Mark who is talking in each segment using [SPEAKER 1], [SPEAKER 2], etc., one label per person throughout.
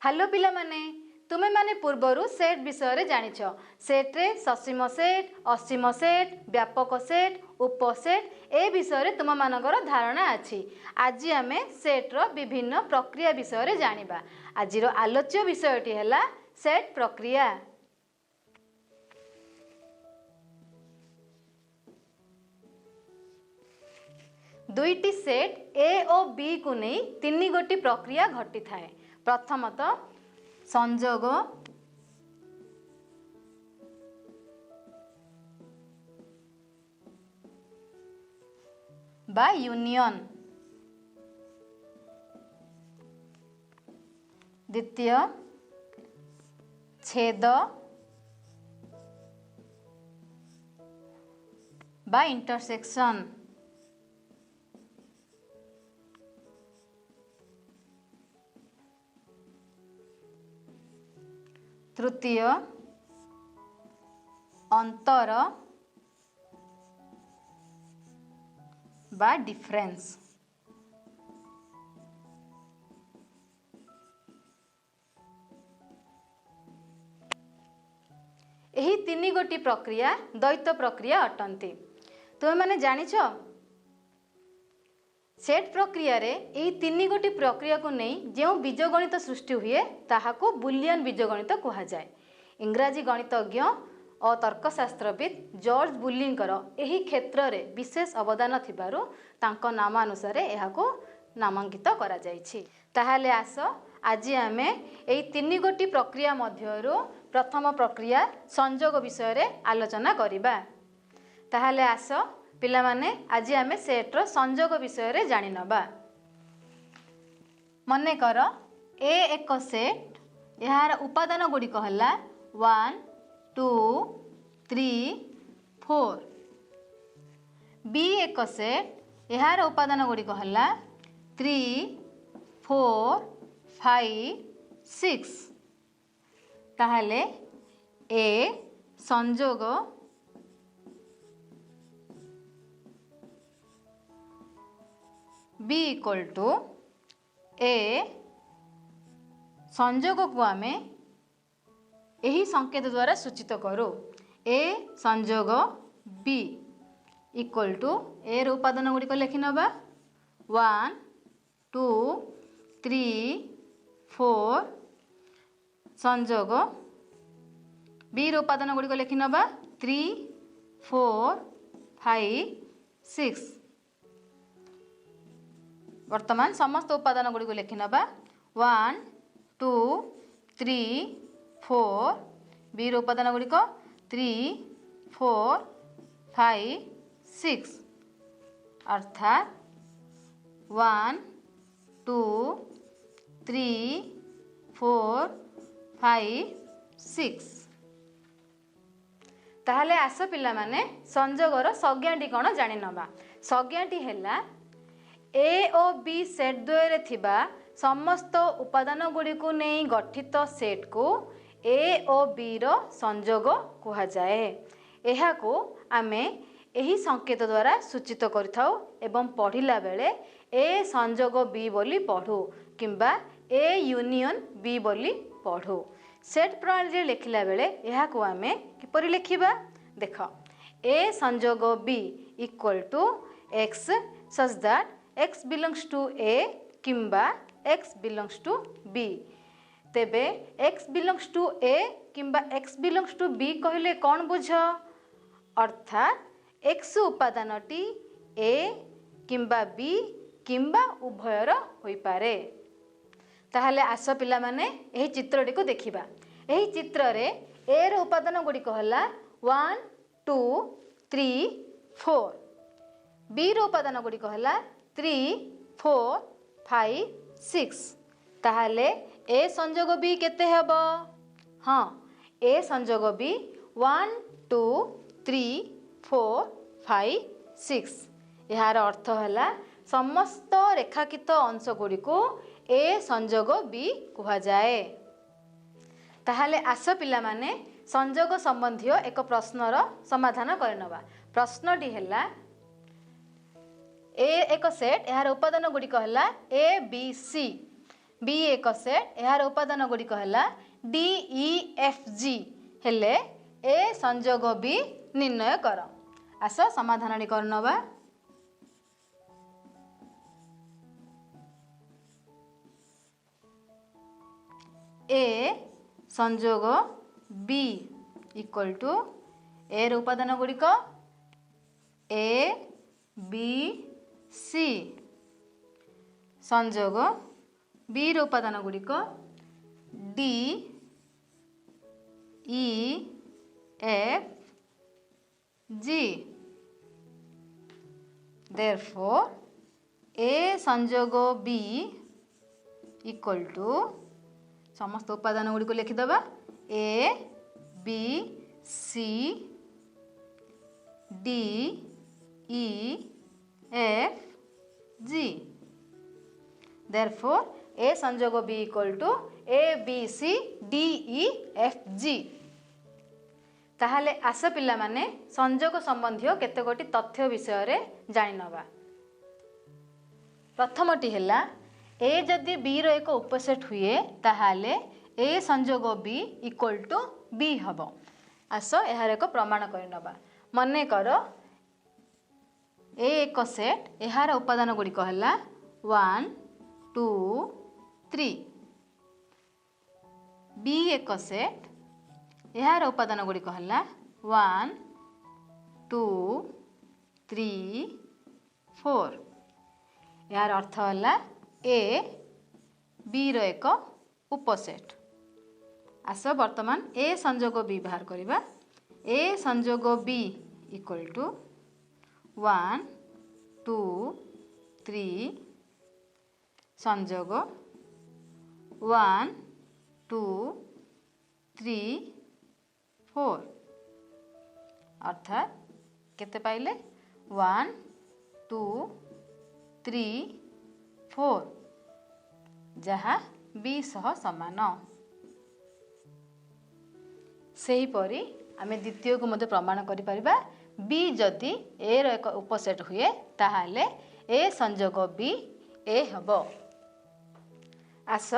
[SPEAKER 1] Hello पिला माने तुमे माने पूर्वरु सेट विषय जानिछ। सेट रे ससीम सेट, असीम सेट, व्यापक सेट, उपसेट ए विषय तुम मानकर धारणा अछि। आज आमे सेट रो विभिन्न प्रक्रिया विषय जानिबा। आजिर आलोच्य विषयटी हैला सेट प्रक्रिया। दुईटी सेट ए और बी को नहीं तीन गोटी प्रक्रिया घटी थाए। प्रथमतः संजोग, बा यूनियन, द्वितीय छेद बा इंटरसेक्शन, तृतीय अंतर बा डिफरेंस। एही तीन गोटी प्रक्रिया द्वैत प्रक्रिया अटंती। तुम माने जानिछ सेट प्रक्रिया रे एही तीन गोटी प्रक्रिया को नहीं जो बीजगणित सृष्टि हुए ताहाको बुलियन बीजगणित कहा जाए। इंग्राजी गणितज्ञ और तर्कशास्त्रविद जॉर्ज बुलिंकर एही क्षेत्र रे विशेष अवदान थिबारु तांको नामानुसार एहाको नामांकित करा जायछि। ताहाले आस आज आमे एही तीन गोटी प्रक्रिया मध्यरु प्रथम प्रक्रिया संयोग विषय रे आलोचना करिबा। ताहाले आस पिला माने आज आमे सेट रो संयोग विषय रे जानि नबा। मने कर ए एक सेट, यार उपादान गुडी कहला 1 2 3 4। बी एक सेट, यार उपादान गुडी कहला 3 4 5 6। ताहले ए संयोग बी इक्वल टू ए संयोग को आमे यही संकेत द्वारा सूचित करो। ए संयोग बी इक्वल टू ए रो उपादान गुड़िक लिखि नबा 1 2 3 4 संयोग बी रो उपादान गुड़िक लिखि नबा 3 4 5 6। वर्तमान समस्त उपादान गुड़िक लिखि नबा 1 2 3 4 बी रो उपादान गुड़िक 3 4 5 6 अर्थात 1 2 3 4 5 6। ताहले आस पिला माने संयोगर संज्ञाटी कौन जानि नबा। संज्ञाटी हैला ए और बी सेट द्वय रे थिबा समस्त उपादान गुडी को नहीं गठित सेट को ए और बी रो संयोग कहा जाए। एहा को आमे एही संकेत द्वारा सूचित करिथाउ एवं पढ़िला बेले ए संयोग बी बोली पढ़ू किंबा ए यूनियन बी बोली पढ़ू। सेट प्रणाली रे लिखिला बेले एहा को आमे किपरि लिखिबा देख ए संयोग B equal to x such that x belongs to a किंबा x belongs to b। तेबे x belongs to a किंबा x belongs to b कहले कौन बुझ अर्थात x उपादानटी a किंबा b किंबा उभयर होई पारे। ताहले आस पिला माने एही चित्रटी को देखिबा। एही चित्र रे a रो उपादान गुडी कहला 1 2 3 4, b रो उपादान गुडी कहला 3 4 5 6। ताहले ए संयोग बी केते हेबो? हाँ ए संयोग बी 1 2 3 4 5 6। यार अर्थ है समस्त रेखाकित अंश गुड़ी को ए संयोग बी कहा जाए। ताहले आस पिला माने संयोग संबंधी एक प्रश्नर समाधान करनबा। प्रश्नटी है ए एक सेट यार उपादान गुड़िक है ए बी सी। बी एक सेट यार उपादान गुड़िक है डी ई एफ जी हेले ए संजोग बी निर्णय कर। आस समाधान कर नवा। ए संजोग बी इक्वल टू ए उपादान गुड़िक ए बी सी संजोग बी उपादान गुड़िक D E F G. Therefore A संजोग बी इक्वल टू समस्त उपादान गुड़ी को लिखिदेबा A B C D E F G. Therefore A संजोग B equal to A B C D E F G. ताहले आस पिला माने संजोग संबंधी केते गोटी तथ्य विषय रे जानि नबा। प्रथमटी हैला ए जदि बी रो एक उपसेट हुए ताहाले ए संजोग बी इक्वल टू बी हबो। आस यार एक प्रमाण कर नबा। मने कर ए एक सेट यार उपादान गुड़िक है 1 2 3 बी एक सेट यार उपादान गुड़िक है 1 2 3 4 यार अर्थ है ए बी रो एक उपसेट। आस वर्तमान ए संजोग बी बाहर करवा। ए संजोग बी इक्वल टू 1 2 3 संजोग 1 2 3 4 अर्थात केते पाइले 1 2 3 4 जहाँ बी सह समान। सेहीपरि आमे द्वितीय को मध्य प्रमाण करि परिबा बी जदि ए रो एक उपसेट हुए ताहाले ए संजोग बी ए हबो। आस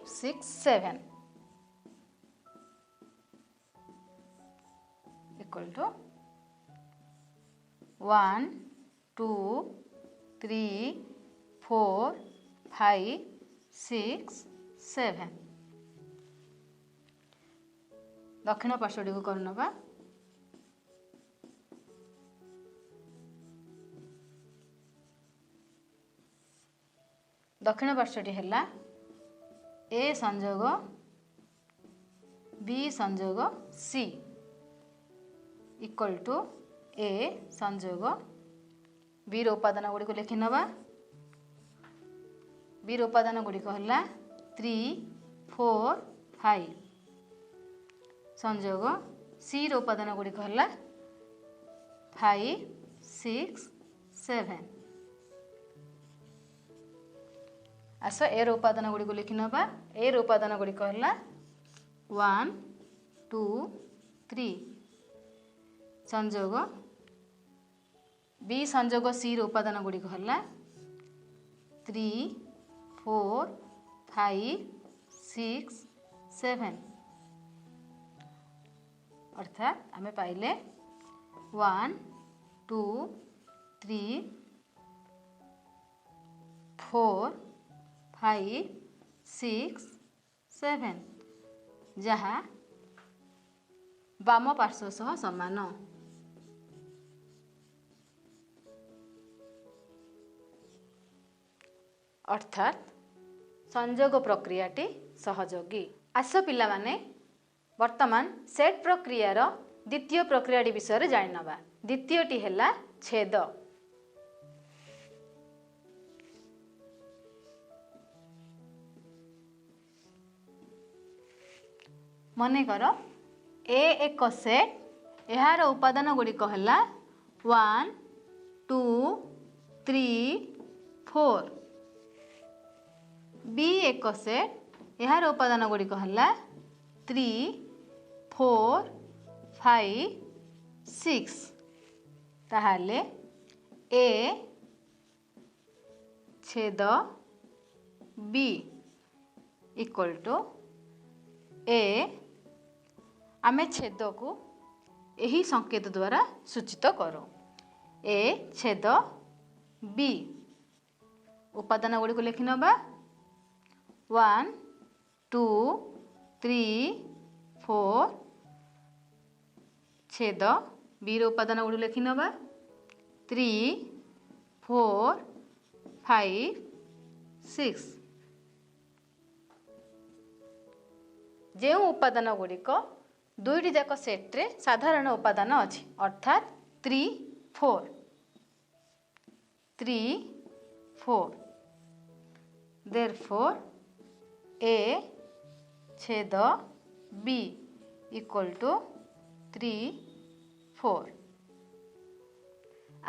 [SPEAKER 1] 6 7 इक्वल टू 1 2 3 4 5 6 7 दक्षिण पार्श्वटी को करनबा दक्षिण पार्श्वटी है ए संयोग बी संयोग सी इक्वल टू ए संयोग बी उपादान गुड़ी लिखि नवा बी उपादान गुड़िक है 3 4 5 संयोग सी उपादान गुड़िक है 5 6 7 आस ए उपादान गुड़ी लिखि नवा ए उपादान गुड़िक है 1 2 3 संयोग बी संयोग सी उपादान गुड़िक है 3 4 5 6 7 अर्थात आमे पाइले 1 2 3 4 5 6 7 जहाँ वाम पार्श्व सह समान अर्थात संयोग प्रक्रियाटी सहयोगी। आस पिला माने वर्तमान सेट प्रक्रियार द्वितीय प्रक्रियाटी विषय जानि नबा। द्वितीयटी हैला छेद। मने कर ए एक सेट यार उपादान गुड़िक है 1 2 3 4 बी एक सेट यार उपादान गुड़िक है 3 4 5 6 ताहले ए छेद बी इक्वल टू ए आमे छेद को यही संकेत द्वारा सूचित करो ए छेद बी उपादान गुड़ी को लिखि नबा 1 2 3 4 छेद बी उपादान गुड़ी लिखि नबा 3 4 5 6 जो उपादान गुड़िक दुईटी जाक सेट्रे साधारण उपादान अच्छी अर्थात 3 4 therefore ए छेद बी इक्वल टू 3 4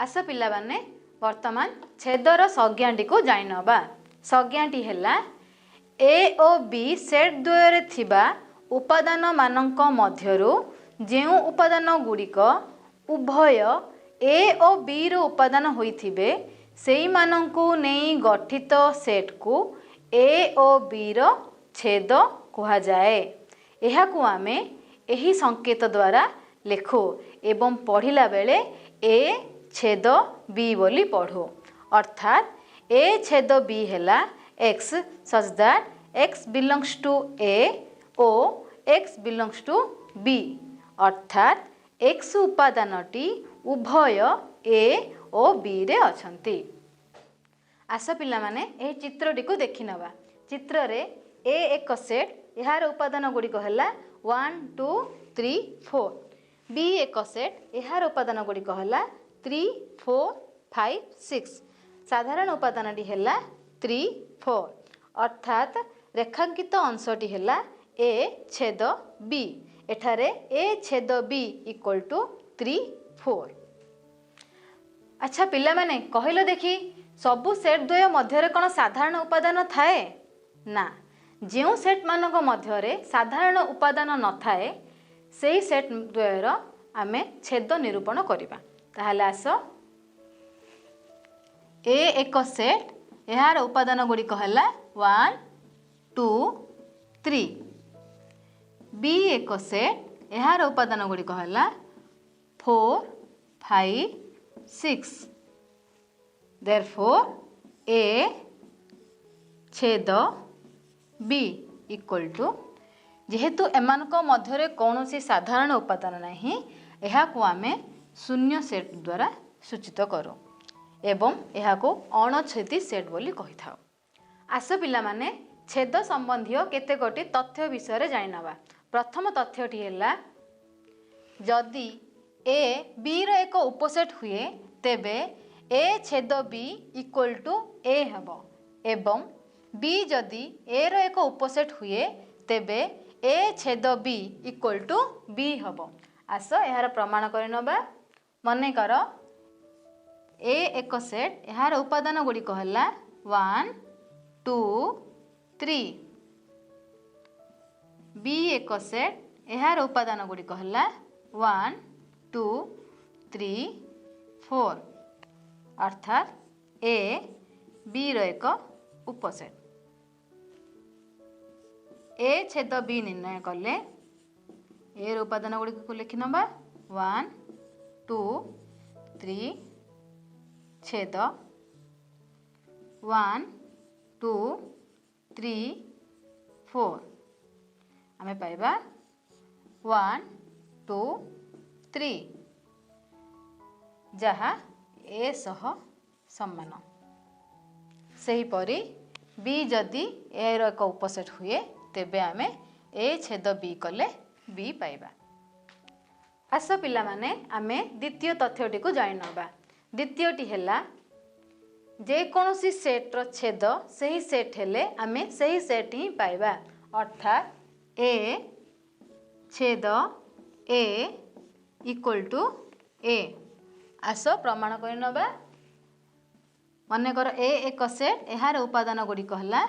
[SPEAKER 1] आस पिला माने वर्तमान छेदर संज्ञाटी को जानि नबा। संज्ञाटी है ए और बी सेट द्वय थिबा उपादान मानक मध्यरु जेउ उपादान गुड़िक उभय ए और बी रो उपादान होइथिबे सेई मानंकु नेई गठित सेट को ए और बी रो छेद कहा जाए। एहाकु आमे एही संकेत द्वारा लेखो एवं पढ़िला बेले ए छेद बी बोली पढ़ो अर्थात ए छेद बी हैला x such that x belongs to a o x belongs to b अर्थात x उपादानटी उभय a और b रे अछंती। आस पिला माने एही चित्रटी को देखि नबा। चित्र रे a एक सेट यार उपादान गुड़िक है 1 2 3 4 b एक सेट यार उपादान गुड़िक है 3 4 5 6 साधारण उपादानटी है 3 4 अर्थात रेखांकित अंशटी है ए छेद बी एठारे ए छेद बी इक्वल टू 3 4। अच्छा पिला माने कहलो देखी सबु सेट द्वय मध्य कौन साधारण उपादान थाए ना जो सेट मानक मध्य साधारण उपादान न थाए से सेट द्वयर आमे छेद निरूपण करिबा। ताहले आस ए एक सेट यार उपादान गुड़िक है 1 2 3 बी एक सेट यार उपादान गुड़िक है 4 5 6 देयरफॉर ए छेद बी इक्वल टू जेहेतु एमानक मध्यरे कौनसी साधारण उपादान नहीं यहाकू आमे शून्य सेट द्वारा सूचित करूँ एवं यहाकू अणछेदी सेट बोली कहि थाउ। आस पिला माने छेद संबंधी केतेगोटी तथ्य विषय जानिनबा। प्रथम तथ्यटी है जदि ए बी रो एक उपसेट हुए तेबे ए छेद बी इक्वल टू ए हेबो एवं बी जदि ए रो एक उपसेट हुए तेबे ए छेद बी इक्वल टू बी हेबो। आस यार प्रमाण करनबा। मने कर ए एक सेट यार उपादान गुड़िक है 1 2 3 बी एक सेट यार उपादान गुड़िक है 1 2 3 4 अर्थात ए बी रो एक उपसेट। ए छेद बी निर्णय कले ए उपादान गुड़िक को लिखि नबा 1 2 3 छेद 1 2 3 4 आमे पाइबा 1 2 3 जहा ए सह समान। सेहीपरि बी जदि ए रो एक उपसेट हुए तेबे आमे ए छेद बी कले बी पाइबा। आस पिला माने आमे द्वितीय तथ्यटी को जानि नबा। द्वितीयटी हैला जे कोनोसी सेट रो छेद सही सेट हेले आमे सही सेट ही पाइबा अर्थात ए छेद ए इक्वल टू ए। आस प्रमाण कर नबा। मने कर ए एक सेट यार उपादान गुड़िक है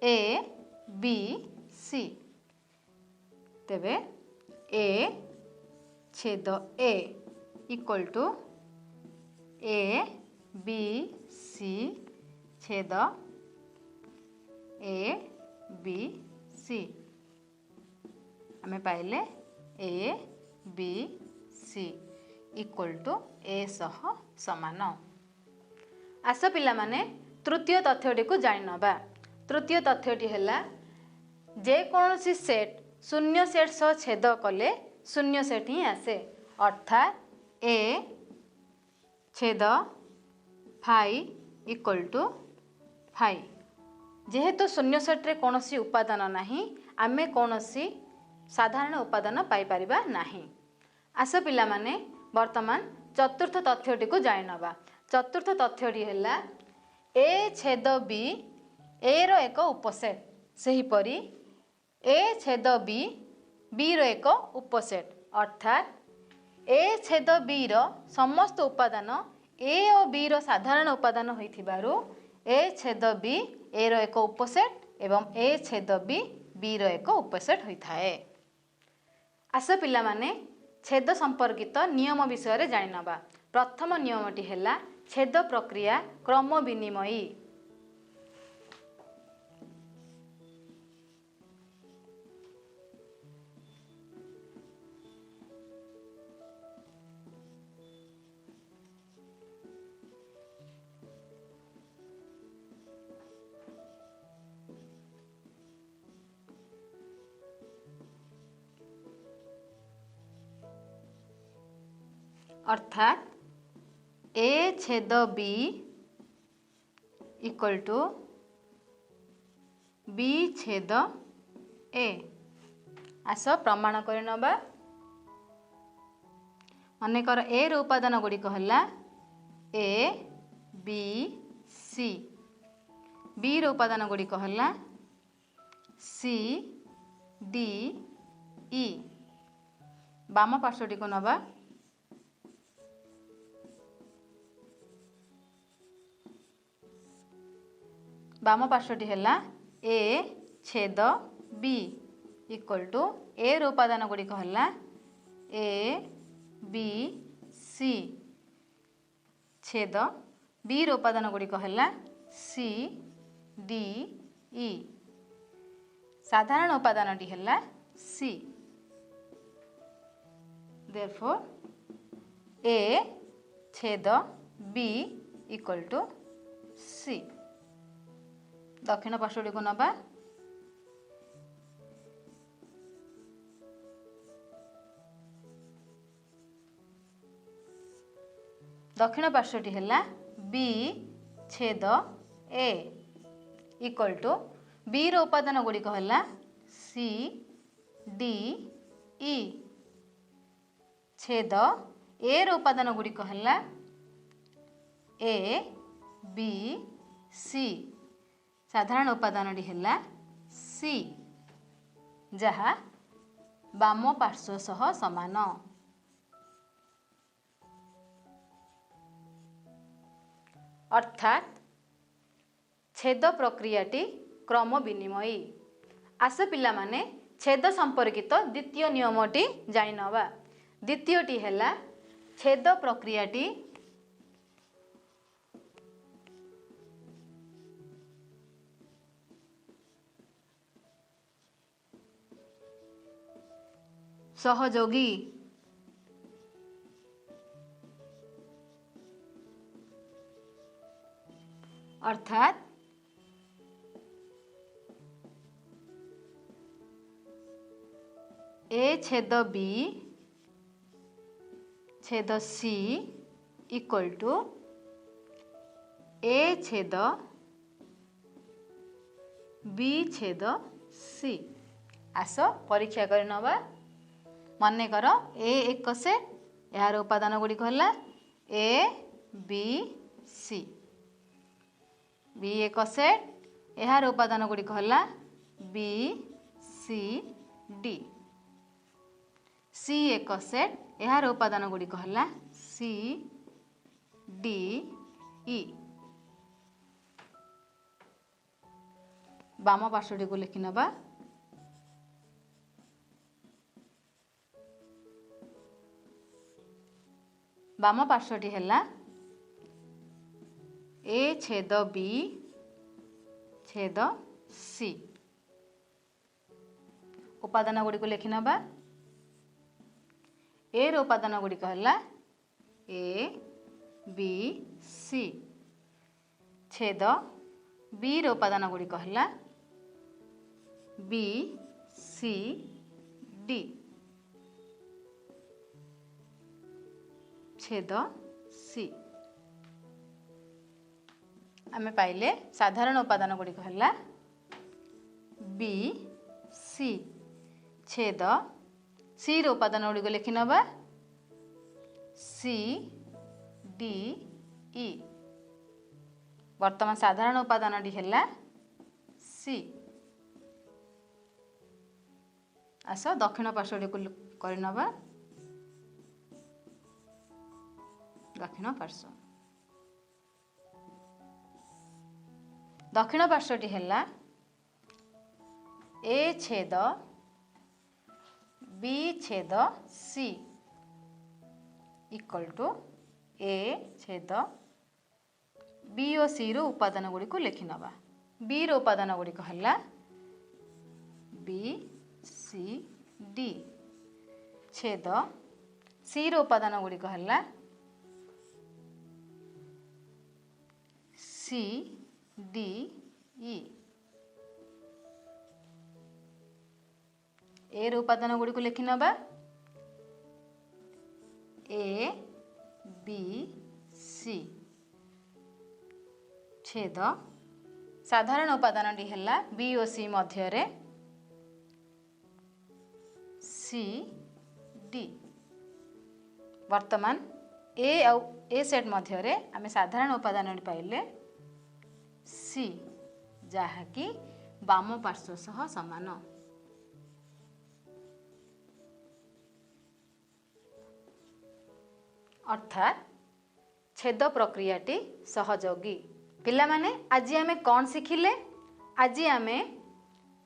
[SPEAKER 1] ए बी सी तेबे ए छेद A equal to A B C छेद ए बी सी आमे पाइले A B C equal to A सह समान। आस पिला माने तृतीय तथ्यटी को जानि नबा। तृतीय तथ्यटी हैला जे कोनोसी सेट शून्य सेट सह छेद कले शून्य सेट ही आसे अर्थात ए छेद 5 इक्वल टू 5। जेहेतु शून्य सेट रे कोनोसी उपादान नाही आमे कोनोसी साधारण उपादान पाई परिबा नाही। आस पिला माने वर्तमान चतुर्थ तथ्यटी को जानि नबा। चतुर्थ तथ्यटी हैला ए छेद बी ए रो एक उपसेट सेहीपरि ए छेद बी बी रो एक उपसेट अर्थात ए छेद बी रो समस्त उपादान ए और बी रो साधारण उपादान होइथिबारु ए छेद बी ए रो एक उपसेट एवं ए छेद बी बी रो एक उपसेट होइथाए। आस पिला माने छेद संपर्कित नियम विषय जानि नबा। प्रथम नियमटी हैला छेद प्रक्रिया क्रम विनिमयी। अर्थात ए छेद बी इक्वल टू बी छेद ए। आस प्रमाण कर नबा। मने कर ए रो उपादान गुड़िक है ए बी सी बी रो उपादान गुड़िक है सी डी ई। बाम पार्श्वटी को नबा। बाम पार्श्वटी हैला ए छेद बी इक्वल टू ए रो उपादान गुड़िक है ए बी सी छेद बी रो उपादान गुड़िक है सी डी ई। साधारण उपादानटी है सी। देयरफॉर ए छेद बी इक्वल टू सी। दक्षिण पार्श्वटी को नबा। दक्षिण पार्श्वटी है बी छेद ए इक्वल टू बी रो उपादान गुड़िक है सी डी ई छेद ए रो उपादान गुड़िक है ए बी सी। साधारण उपादानटी है सी जहाँ बाम पार्श्व सह समान। अर्थात छेद प्रक्रियाटी क्रम विनिमयी। आस पिला माने छेद संपर्कित द्वितीय नियमटी जानि नवा। द्वितीयटी है छेद प्रक्रियाटी सहयोगी। अर्थात ए छेद बी छेद सी इक्वल टू ए छेद बी छेद सी। आस परीक्षा कर नवा। मन कर ए एक सेट यार उपादान गुड़िक है ए बी सी। बी एक सेट यार उपादान गुड़िक है बी सी डी। सी एक सेट यार उपादान गुड़िक है सी डी ई। बाम पार्श्वटी को लिखि नबा। बाम पार्श्वटी है ए छेद बी छेद सी। उपादान गुड़ी को लिखि नबा। ए रो उपादान गुड़िक है ए बी सी छेद बी रो उपादान गुड़िक है बी सी डी छेद सी। आमे पाइले साधारण उपादान गुड़िक है बी सी छेद सी रो उपादान गुड़िक लिखि नबा सी डी ई। वर्तमान साधारण उपादान है सी। आस दक्षिण पार्श्वटी को करनबा। दक्षिण पार्श्व दक्षिण पार्श्वटी है ए छेद बी छेद सी इक्वल टू ए छेद बी और सी रो उपादान गुड़ी को लिखि नबा। बी रो उपादान गुड़िक है बी सी डी छेद सी रो उपादान गुड़िक है सी डी ई। ए रो उपादान गुड़ी को लिखि नबा ए बी सी छेद साधारण उपादान है बी और सी मध्य सी डी। वर्तमान ए सेट मध्य आम साधारण उपादान पाइले सी जहाँकि बाम पार्श्व सह समान। अर्थात छेद प्रक्रियाटी सहयोगी। पिला माने आज आमे कौन शिखिले? आज आमे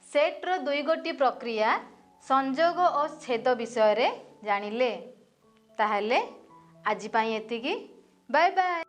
[SPEAKER 1] सेट्र दुई गोटी प्रक्रिया संयोग और छेद विषय रे जानिले। ताहले आज पाई एतिकी। Bye bye.